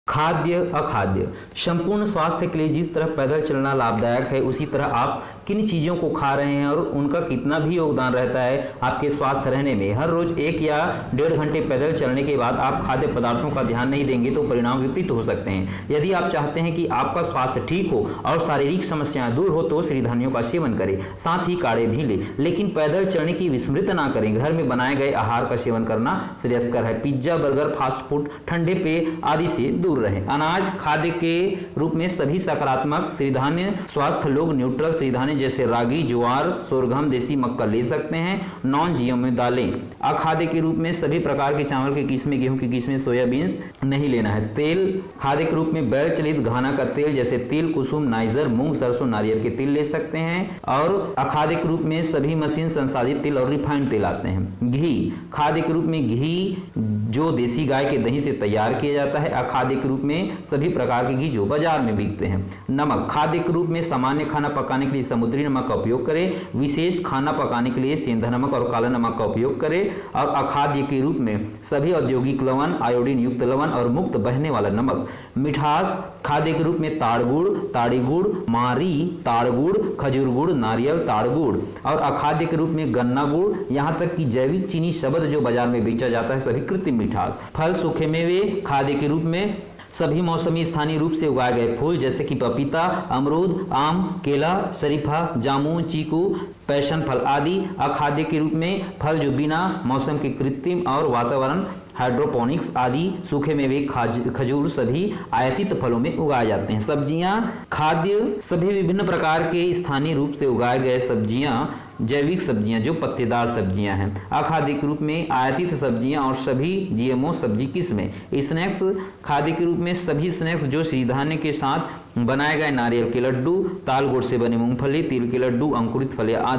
खाद्य अखाद्य। संपूर्ण स्वास्थ्य के लिए जिस तरह पैदल चलना लाभदायक है, उसी तरह आप किन चीज़ों को खा रहे हैं और उनका कितना भी योगदान रहता है आपके स्वास्थ्य रहने में। हर रोज 1 या 1.5 घंटे पैदल चलने के बाद आप खाद्य पदार्थों का ध्यान नहीं देंगे तो परिणाम विपरीत हो सकते हैं। यदि आप चाहते हैं कि आपका स्वास्थ्य ठीक हो और शारीरिक समस्याएं दूर हो तो सिरिधान्यों का सेवन करें, साथ ही काढ़े भी लें, लेकिन पैदल चलने की विस्मृत ना करें। घर में बनाए गए आहार का सेवन करना श्रेयस्कर है। पिज्जा, बर्गर, फास्ट फूड, ठंडे पेय आदि से दूर रहें। अनाज खाद्य के रूप में सभी सकारात्मक सिरिधान्य स्वास्थ्य लोग न्यूट्रल सिरिधान्य जैसे रागी, ज्वार, सोरगम, देसी मक्का ले सकते हैं। नॉन जीएमओ दालें। अखाद्य के रूप में सभी प्रकार के चावल की किस्में, गेहूं की किस्में, सोयाबीन्स नहीं लेना है। तेल खाद्य के रूप में बैल चलित घाना का तेल जैसे तिल, कुसुम, नाइजर, मूंग, सरसों, नारियल के तेल ले सकते हैं। और अखाद्य के रूप में सभी मशीन संसाधित तेल और रिफाइंड तेल आते हैं। घी खाद्य के रूप में घी जो देसी गाय के दही से तैयार किया जाता है। अखाद्य के रूप में सभी प्रकार के घी जो बाजार में बिकते हैं। नमक खाद्य के रूप में सामान्य खाना पकाने के लिए समुद्री नमक का उपयोग करें, विशेष खाना पकाने के लिए सेंधा नमक और काला नमक का उपयोग करें। और अखाद्य के रूप में सभी औद्योगिक लवण, आयोडीन युक्त लवण और मुक्त बहने वाला नमक। मिठास खाद्य के रूप में ताड़ गुड़, ताड़ी गुड़, मारी ताड़ गुड़, खजूर गुड़, नारियल ताड़ गुड़। और अखाद्य के रूप में गन्ना गुड़, यहाँ तक कि जैविक चीनी शब्द जो बाजार में बेचा जाता है, सभी कृत्रिम मिठास। फल सूखे मेवे खाद्य के रूप में सभी मौसमी स्थानीय रूप से उगाए गए फूल जैसे कि पपीता, अमरूद, आम, केला, शरीफा, जामुन, चीकू, पैशन फल आदि। अखाद्य के रूप में फल जो बिना मौसम के कृत्रिम और वातावरण हाइड्रोपोनिक्स आदि। सूखे मेवे, खजूर सभी आयातित फलों में उगाए जाते हैं। सब्जियां खाद्य सभी विभिन्न प्रकार के स्थानीय रूप से उगाए गए सब्जियां, जैविक सब्जियां जो पत्तेदार सब्जियां हैं। अखाद्य के रूप में आयातित सब्जियां और सभी जीएमओ सब्जी किस्में। स्नैक्स खाद्य के रूप में सभी स्नैक्स जो सिरिधान्य के साथ बनाए गए नारियल के लड्डू, ताल गुड़ से बने मूंगफली, तिल के लड्डू, अंकुरित फले आदि।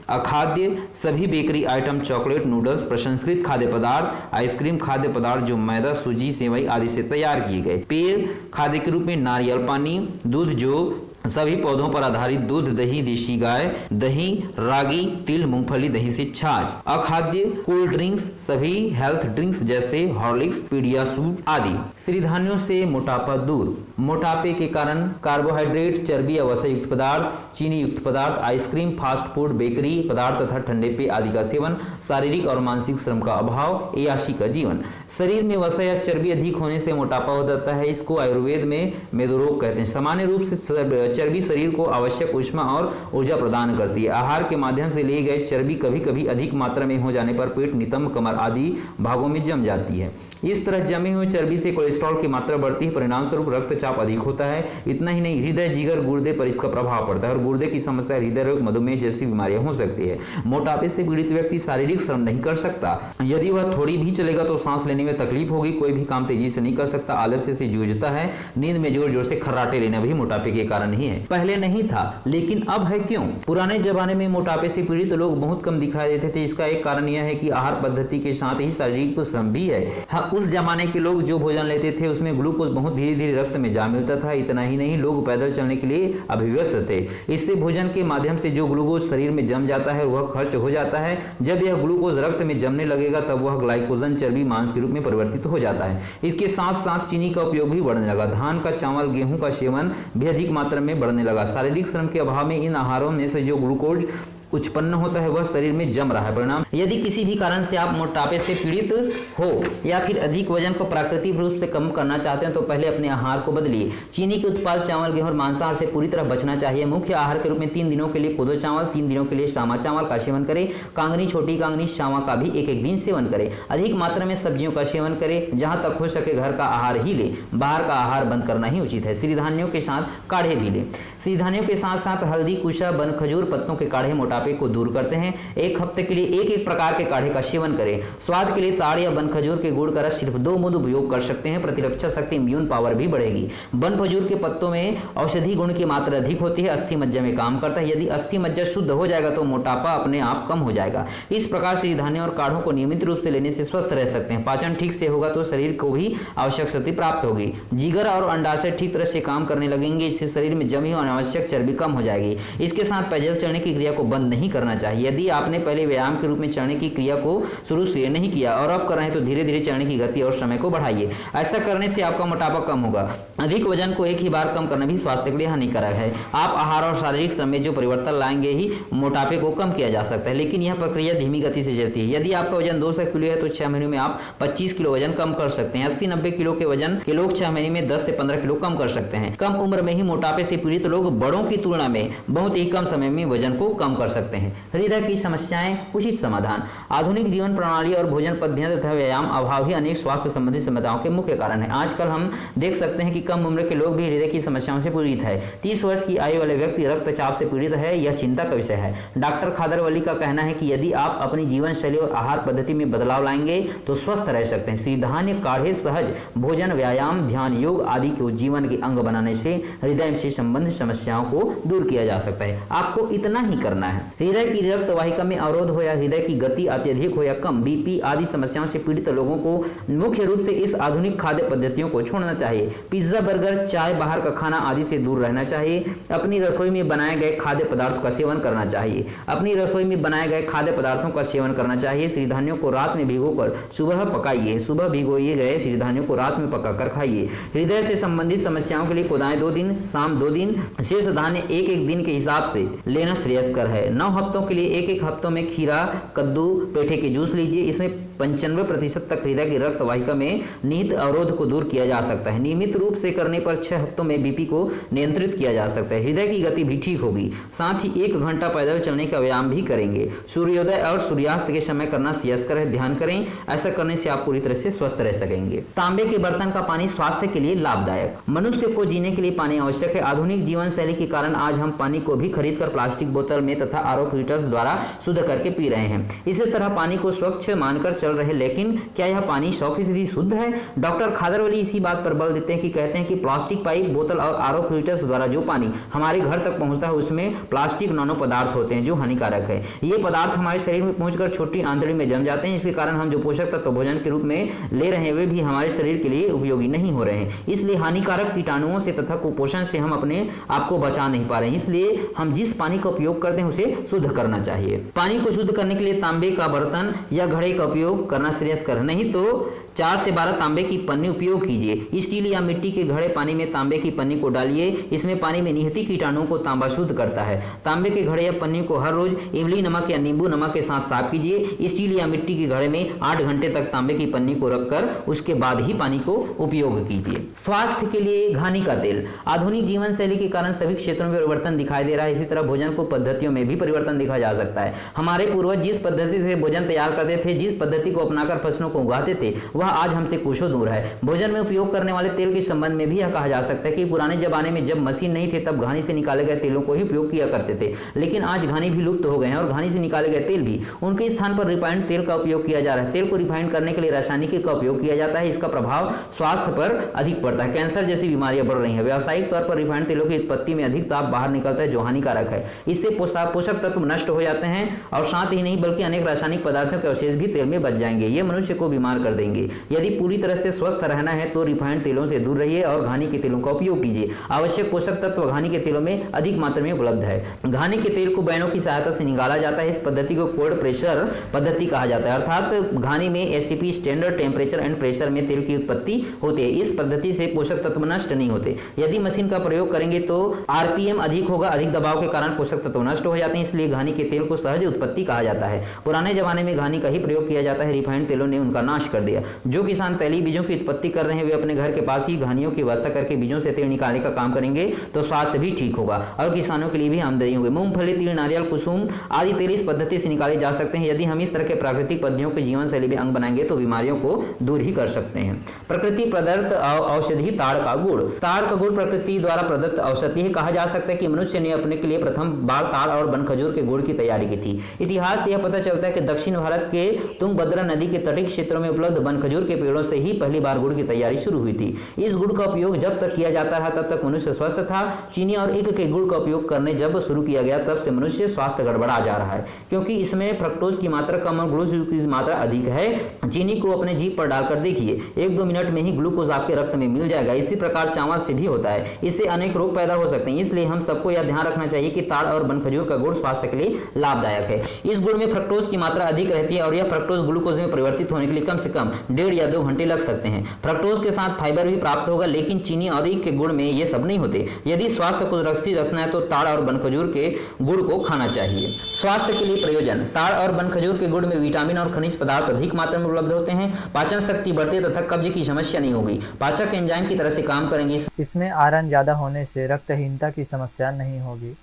अखाद्य सभी बेकरी आइटम, चॉकलेट, नूडल्स, प्रसंस्कृत खाद्य पदार्थ, आइसक्रीम खाद्य पदार्थ जो मैदा, सूजी, सेवई आदि से तैयार किए गए। पेय खाद्य के रूप में नारियल पानी, दूध जो सभी पौधों पर आधारित दूध, दही, देशी गाय दही, रागी, तिल, मूंगफली, दही से छाछ। अखाद्य कोल्ड ड्रिंक्स सभी हेल्थ ड्रिंक्स जैसे हॉर्लिक्स, पीडियासूर आदि। सिरिधान्यों से मोटापा दूर। मोटापे के कारण कार्बोहाइड्रेट, चर्बी, वसा युक्त पदार्थ, चीनी युक्त पदार्थ, आइसक्रीम, फास्ट फूड, बेकरी पदार्थ तथा ठंडे पेय आदि का सेवन, शारीरिक और मानसिक श्रम का अभाव, ऐयाशी का जीवन। शरीर में वसा या चर्बी अधिक होने से मोटापा हो जाता है। इसको आयुर्वेद में मेदोरोग कहते हैं। सामान्य रूप से चर्बी शरीर को आवश्यक ऊष्मा और ऊर्जा प्रदान करती है। आहार के माध्यम से लिए गए चर्बी कभी कभी अधिक मात्रा में हो जाने पर पेट, नितंब, कमर आदि भागों में जम जाती है। इस तरह जमी हुई चर्बी से कोलेस्ट्रॉल की मात्रा बढ़ती है, परिणाम स्वरूप रक्तचाप अधिक होता है। इतना ही नहीं, हृदय, जिगर, गुर्दे पर इसका प्रभाव पड़ता है और गुर्दे की समस्या, हृदय रोग, मधुमेह जैसी बीमारियां हो सकती है। मोटापे से पीड़ित व्यक्ति शारीरिक श्रम नहीं कर सकता। यदि वह थोड़ी भी चलेगा तो सांस लेने में तकलीफ होगी, कोई भी काम तेजी से नहीं कर सकता, आलस्य से जूझता है। नींद में जोर जोर से खर्राटे लेना भी मोटापे के कारण ही है। पहले नहीं था, लेकिन अब है। क्यों? पुराने जमाने में मोटापे से पीड़ित लोग बहुत कम दिखाई देते थे। इसका एक कारण यह है कि आहार पद्धति के साथ ही शारीरिक श्रम भी है। हाँ, उस जमाने के लोग जो भोजन लेते थे उसमें ग्लूकोज बहुत धीरे धीरे रक्त में जा मिलता था। इतना ही नहीं, लोग पैदल चलने के लिए अभिव्यस्त थे। इससे भोजन के माध्यम से जो ग्लूकोज शरीर में जम जाता है वह खर्च हो जाता है। जब यह ग्लूकोज रक्त में जमने लगेगा तब वह ग्लाइकोजन चर्बी मांस के रूप में परिवर्तित हो जाता है। इसके साथ साथ चीनी का उपयोग भी बढ़ने लगा। धान का, चावल, गेहूं का सेवन भी अधिक मात्रा में बढ़ने लगा। शारीरिक श्रम के अभाव में इन आहारों में से जो ग्लूकोज उत्पन्न होता है वह शरीर में जम रहा है। परिणाम, यदि किसी भी कारण से आप मोटापे से पीड़ित हो या फिर अधिक वजन को प्राकृतिक रूप से कम करना चाहते हैं तो पहले अपने आहार को बदलिए। चीनी के उत्पाद, चावल, गेहूं और मांसाहार से पूरी तरह बचना चाहिए। मुख्य आहार के रूप में 3 दिनों के लिए कोदो चावल, 3 दिनों के लिए सामा चावल का सेवन करें। कांगनी, छोटी कांगनी, सामा का भी एक दिन सेवन करें। अधिक मात्रा में सब्जियों का सेवन करें। जहां तक हो सके घर का आहार ही ले, बाहर का आहार बंद करना ही उचित है। सिरिधान्यों के साथ काढ़े भी लें। सिरिधान्यों के साथ साथ हल्दी, कुशा, बन, खजूर पत्तों के काढ़े मोटापे को दूर करते हैं। एक हफ्ते के लिए एक एक प्रकार के काढ़े का सेवन करें। स्वाद के लिए ताड़ या बन खजूर के गुड़ का रस सिर्फ 2 बूंद उपयोग कर सकते हैं। प्रतिरक्षा शक्ति, इम्यून पावर भी बढ़ेगी। बन खजूर के पत्तों में औषधि गुण की मात्रा अधिक होती है, अस्थि मज्जा में काम करता है। यदि अस्थि मज्जा शुद्ध हो जाएगा तो मोटापा अपने आप कम हो जाएगा। इस प्रकार सिरिधान्यों और काढ़ों को नियमित रूप से लेने से स्वस्थ रह सकते हैं। पाचन ठीक से होगा तो शरीर को भी आवश्यक शक्ति प्राप्त होगी। जिगर और अंडाशय ठीक तरह से काम करने लगेंगे। इससे शरीर में जमी और अनावश्यक चर्बी कम हो जाएगी। इसके साथ पैदल चलने की क्रिया को बंद बंद नहीं करना चाहिए। यदि आपने पहले व्यायाम के रूप में चलने की क्रिया को शुरू से नहीं किया और अब कर रहे हैं तो धीरे धीरे चलने की गति और समय को बढ़ाइए। ऐसा करने से आपका मोटापा कम होगा। अधिक वजन को एक ही बार कम करना भी स्वास्थ्य के लिए हानिकारक है। आप आहार और शारीरिक श्रम में जो परिवर्तन लाएंगे ही मोटापे को कम किया जा सकता है, लेकिन यह प्रक्रिया धीमी गति से चलती है। यदि आपका वजन 200 किलो है तो 6 महीनों में आप 25 किलो वजन कम कर सकते हैं। 80-90 किलो के वजन के लोग 6 महीने में 10 से 15 किलो कम कर सकते हैं। कम उम्र में ही मोटापे से पीड़ित लोग बड़ों की तुलना में बहुत ही कम समय में वजन को कम कर सकते हैं। हृदय की समस्याएं, उचित समाधान। आधुनिक जीवन प्रणाली और भोजन पद्धतियां तथा व्यायाम अभाव ही अनेक स्वास्थ्य संबंधी समस्याओं के मुख्य कारण है। आजकल हम देख सकते हैं कि कम उम्र के लोग भी हृदय की समस्याओं से पीड़ित है। 30 वर्ष की आयु वाले व्यक्ति रक्तचाप से पीड़ित है, यह चिंता का विषय है। डॉक्टर खादरवली का कहना है कि यदि आप अपनी जीवन शैली और आहार पद्धति में बदलाव लाएंगे तो स्वस्थ रह सकते हैं। सिधान्य, काढ़े, सहज भोजन, व्यायाम, ध्यान, योग आदि को जीवन के अंग बनाने से हृदय से संबंधित समस्याओं को दूर किया जा सकता है। आपको इतना ही करना है। हृदय की रक्त वाहिका में अवरोध हो या हृदय की गति अत्यधिक हो या कम, बीपी आदि समस्याओं से पीड़ित लोगों को मुख्य रूप से इस आधुनिक खाद्य पद्धतियों को छोड़ना चाहिए। पिज्जा, बर्गर, चाय, बाहर का खाना आदि से दूर रहना चाहिए। अपनी रसोई में बनाए गए खाद्य पदार्थों का सेवन करना चाहिए। अपनी रसोई में बनाए गए खाद्य पदार्थों का सेवन करना चाहिए। सिरिधान्यों को रात में भिगोकर सुबह पकाइए। सुबह भिगोए गए सिरिधान्यों को रात में पकाकर खाइए। हृदय से संबंधित समस्याओं के लिए कोदाएं 2 दिन, शाम 2 दिन, शेष धान्य एक एक दिन के हिसाब से लेना श्रेयस्कर है। 9 हफ्तों के लिए एक हफ्तों में खीरा, कद्दू, पेठे के जूस लीजिए। इसमें 95% तक हृदय की रक्त वाहिका में निहित अवरोध को दूर किया जा सकता है। नियमित रूप से करने पर 6 हफ्तों में बीपी को नियंत्रित किया जा सकता है। हृदय की गति भी ठीक होगी। साथ ही 1 घंटा पैदल चलने का व्यायाम भी करेंगे। सूर्योदय और सूर्यास्त के समय करना श्रेयस्कर है, ध्यान करें। ऐसा करने से आप पूरी तरह से स्वस्थ रह सकेंगे। तांबे के बर्तन का पानी स्वास्थ्य के लिए लाभदायक। मनुष्य को जीने के लिए पानी आवश्यक है। आधुनिक जीवन शैली के कारण आज हम पानी को भी खरीदकर प्लास्टिक बोतल में तथा आरओ फिल्टर्स द्वारा शुद्ध करके पी रहे हैं। इसी तरह पानी को स्वच्छ मानकर चल रहे, लेकिन क्या यह पानी 100% शुद्ध है? डॉक्टर खादरवली इसी बात पर बल देते हैं कि कहते हैं कि प्लास्टिक पाइप, बोतल और आरओ फिल्टर्स द्वारा जो पानी हमारे घर तक पहुंचता है उसमें प्लास्टिक नानो पदार्थ होते हैं जो हानिकारक है। ये पदार्थ हमारे शरीर में पहुंचकर छोटी आंतड़ी में जम जाते हैं। इसके कारण हम जो पोषक तत्व भोजन के रूप में ले रहे हैं वे भी हमारे शरीर के लिए उपयोगी नहीं हो रहे हैं। इसलिए हानिकारक कीटाणुओं से तथा कुपोषण से हम अपने आप को बचा नहीं पा रहे हैं। इसलिए हम जिस पानी का उपयोग करते हैं उसे शुद्ध करना चाहिए। पानी को शुद्ध करने के लिए तांबे का बर्तन या घड़े का उपयोग करना श्रेयस्कर है, नहीं तो 4 से 12 तांबे की पन्नी उपयोग कीजिए। स्टील या मिट्टी के घड़े पानी में तांबे की पन्नी को डालिए। इसमें पानी में निहित कीटाणुओं को तांबा शुद्ध करता है। तांबे के घड़े या पन्नी को हर रोज इमली नमक या नींबू नमक के साथ साफ कीजिए। स्टील या मिट्टी के घड़े में 8 घंटे तक तांबे की पन्नी को रखकर उसके बाद ही पानी को उपयोग कीजिए। स्वास्थ्य के लिए घानी का तेल। आधुनिक जीवन शैली के कारण सभी क्षेत्रों में परिवर्तन दिखाई दे रहा है। इसी तरह भोजन को पद्धतियों में भी परिवर्तन देखा जा सकता है। हमारे पूर्वज जिस पद्धति से भोजन तैयार करते थे, जिस पद्धति को अपनाकर फसलों को उगाते थे, वह आज हमसे कोसों दूर है। भोजन में उपयोग करने वाले तेल के संबंध में भी यह कहा जा सकता है कि पुराने जमाने में जब मशीन नहीं थे तब घानी से निकाले गए तेलों को ही उपयोग किया करते थे, लेकिन आज घानी भी लुप्त हो गए हैं और घानी से निकाले गए तेल भी, उनके स्थान पर रिफाइंड तेल का उपयोग किया जा रहा है। तेल को रिफाइंड करने के लिए रासायनिक का उपयोग किया जाता है। इसका प्रभाव स्वास्थ्य पर अधिक पड़ता है। कैंसर जैसी बीमारियां बढ़ रही हैं। व्यावसायिक तौर पर रिफाइंड तेलों की उत्पत्ति में अधिक ताप बाहर निकलता है जो हानिकारक है। इससे पोषक तत्व नष्ट हो जाते हैं और साथ ही नहीं बल्कि अनेक रासायनिक पदार्थों के अवशेष भी तेल में बच जाएंगे। ये मनुष्य को बीमार कर देंगे। यदि पूरी तरह से स्वस्थ रहना है तो रिफाइंड तेलों से दूर रहिए और घानी के तेलों का उपयोग कीजिए। आवश्यक पोषक तत्व घानी के तेलों में अधिक मात्रा में उपलब्ध है। घानी के तेल को बैनों की सहायता से निकाला जाता है। इस पद्धति को कोल्ड प्रेशर पद्धति कहा जाता है, अर्थात घानी में STP standard temperature and pressure में तेल की उत्पत्ति होती है। इस पद्धति से पोषक तत्व नष्ट नहीं होते। यदि मशीन का प्रयोग करेंगे तो आरपीएम अधिक होगा। अधिक दबाव के कारण पोषक तत्व नष्ट हो जाते हैं। इसलिए घानी के तेल को सहज उत्पत्ति कहा जाता है। पुराने जमाने में घानी का ही प्रयोग किया जाता है। रिफाइंड तेलों ने उनका नाश कर दिया। जो किसान तेली बीजों की उत्पत्ति कर रहे हैं वे अपने घर के पास ही घानियों की व्यवस्था करके बीजों से तेल निकालने का काम करेंगे तो स्वास्थ्य भी ठीक होगा और किसानों के लिए भी आमदनी होगी। मूंगफली, तिल, नारियल, कुसुम आदि तेल इस पद्धति से निकाले जा सकते हैं। यदि हम इस तरह के प्राकृतिक पद्धतियों के जीवन शैली में अंग बनाएंगे तो बीमारियों को दूर ही कर सकते हैं। प्रकृति प्रदत्त औषधि ताड़ का गुड़। ताड़ का गुड़ प्रकृति द्वारा प्रदत्त औषधि है। कहा जा सकता है कि मनुष्य ने अपने के लिए प्रथम बार ताड़ और वन खजूर के गुड़ की तैयारी की थी। इतिहास से यह पता चलता है कि दक्षिण भारत के तुंगभद्रा नदी के तटीय क्षेत्रों में उपलब्ध वन खजूर के पेड़ों से ही पहली बार गुड़ की तैयारी शुरू हुई थी। इस गुड़ का उपयोग जब तक किया जाता रहा तब तक मनुष्य स्वस्थ था। चीनी और ईख के गुड़ का उपयोग करने जब शुरू किया गया तब से मनुष्य स्वास्थ्य गड़बड़ा जा रहा है, क्योंकि इसमें फ्रक्टोज की मात्रा कम और ग्लूकोज की मात्रा अधिक है। चीनी को अपने जीभ पर डालकर देखिए, 1-2 मिनट में ही ग्लूकोज आपके रक्त में मिल जाएगा। इसी प्रकार चावल से भी होता है, इससे अनेक रोग पैदा हो सकते हैं। इसलिए हम सबको यह ध्यान रखना चाहिए कि ताड़ और बनखजूर का गुड़ स्वास्थ्य के लिए लाभदायक है। इस गुड़ में फ्रक्टोज की मात्रा अधिक रहती है और यह फ्रक्टोज ग्लूकोज में परिवर्तित होने के लिए कम से कम 1.5 या 2 घंटे लग सकते हैं। फ्रक्टोज के साथ फाइबर भी प्राप्त होगा, लेकिन चीनी और ईख के गुड़ में ये सब नहीं होते। यदि स्वास्थ्य को सुरक्षित रखना है तो ताड़ और बनखजूर के गुड़ को खाना चाहिए। स्वास्थ्य के लिए प्रयोजन। ताड़ और बनखजूर के गुड़ में विटामिन और खनिज पदार्थ अधिक मात्रा में उपलब्ध होते हैं। पाचन शक्ति बढ़ती तथा कब्ज की समस्या नहीं होगी, पाचक एंजाइम की तरह से काम करेंगे। इसमें आयरन ज़्यादा होने से रक्तहीनता की समस्या नहीं होगी।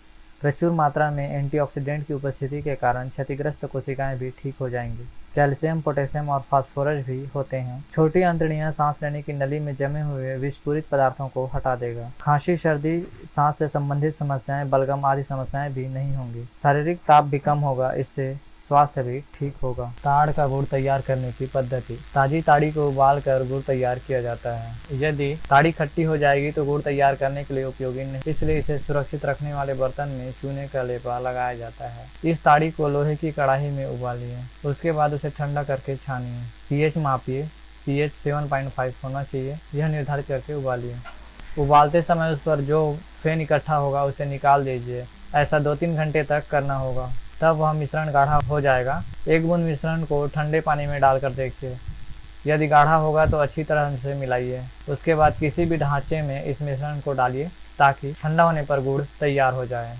प्रचुर मात्रा में एंटीऑक्सीडेंट की उपस्थिति के कारण क्षतिग्रस्त कोशिकाएं भी ठीक हो जाएंगी। कैल्शियम, पोटेशियम और फास्फोरस भी होते हैं। छोटी अंतड़ियां सांस लेने की नली में जमे हुए विषपूरित पदार्थों को हटा देगा। खांसी, सर्दी, सांस से संबंधित समस्याएं, बलगम आदि समस्याएं भी नहीं होंगी। शारीरिक ताप भी कम होगा, इससे स्वास्थ्य भी ठीक होगा। ताड़ का गुड़ तैयार करने की पद्धति। ताजी ताड़ी को उबाल कर गुड़ तैयार किया जाता है। यदि ताड़ी खट्टी हो जाएगी तो गुड़ तैयार करने के लिए उपयोगी नहीं, इसलिए इसे सुरक्षित रखने वाले बर्तन में चूने का लेपा लगाया जाता है। इस ताड़ी को लोहे की कढ़ाई में उबालिए, उसके बाद उसे ठंडा करके छानिए। pH मापिए, pH 7.5 होना चाहिए, यह निर्धारित करके उबालिए। उबालते समय उस पर जो फेन इकट्ठा होगा उसे निकाल दीजिए। ऐसा 2-3 घंटे तक करना होगा, तब वह मिश्रण गाढ़ा हो जाएगा। 1 बूंद मिश्रण को ठंडे पानी में डालकर देखिए, यदि गाढ़ा होगा तो अच्छी तरह से मिलाइए। उसके बाद किसी भी ढांचे में इस मिश्रण को डालिए ताकि ठंडा होने पर गुड़ तैयार हो जाए।